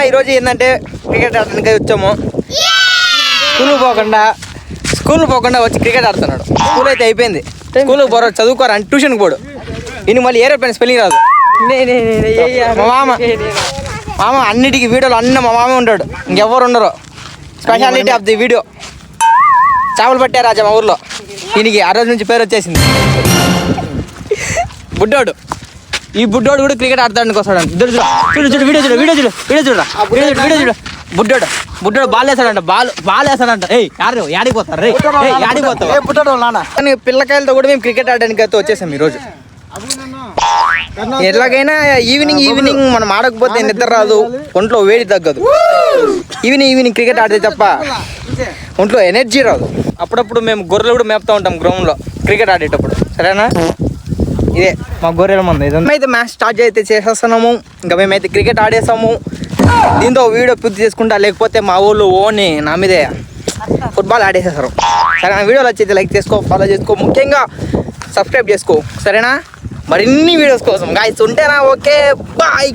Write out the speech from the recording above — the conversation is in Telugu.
ఈరోజు ఏంటంటే క్రికెట్ ఆడడానికి వచ్చాము. స్కూల్ పోకుండా వచ్చి క్రికెట్ ఆడుతున్నాడు. స్కూల్ అయితే అయిపోయింది. స్కూల్కి పోరా చదువుకోరా అని ట్యూషన్కి పోడు. ఇన్ని మళ్ళీ ఏరోప్లేన్ స్పెల్లింగ్ రాదు. మా మామ అన్నిటికీ వీడియోలు అన్న మా మామే ఉంటాడు, ఇంకెవ్వరు ఉండరు. Speciality of the video. చేపలు పట్టే రాజా మా ఊర్లో. దీనికి ఆ రోజు నుంచి పేరు వచ్చేసింది. బుడ్డోడు, ఈ బుడ్డోడు కూడా క్రికెట్ ఆడతానికి వస్తాడు. చూడు చూడు వీడియో చూడు వీడియో చూడు వీడియో చూడ వీడియో చూడు. బుడ్డోడు బాల్ వేస్తాడంట. బాల్ వేస్తాడంట. యారు యాడిపోతారు రే, యాడిపోతావు కానీ పిల్లకాయలతో కూడా మేము క్రికెట్ ఆడడానికి అయితే వచ్చేసాం ఈరోజు. ఎలాగైనా ఈవినింగ్ మనం ఆడకపోతే నిద్ర రాదు, ఒంట్లో వేడి తగ్గదు. ఈవినింగ్ క్రికెట్ ఆడితే తప్ప ఒంట్లో ఎనర్జీ రాదు. అప్పుడప్పుడు మేము గొర్రెలు కూడా మేపుతూ ఉంటాం గ్రౌండ్లో క్రికెట్ ఆడేటప్పుడు. సరేనా? ఇదే మా గొర్రెల మంది. ఇదైతే మ్యాచ్ స్టార్ట్ అయితే చేసేస్తున్నాము. ఇంకా మేమైతే క్రికెట్ ఆడేస్తాము. దీంతో వీడియో పూర్తి చేసుకుంటా, లేకపోతే మా ఊళ్ళో ఓని నా మీదే ఫుట్బాల్ ఆడేసేస్తారు. సరేనా? వీడియోలు వచ్చి లైక్ చేసుకో, ఫాలో చేసుకో, ముఖ్యంగా సబ్స్క్రైబ్ చేసుకో. సరేనా? మరిన్ని వీడియోస్ కోసం గాయ్స్ ఉంటేనా? Okay bye.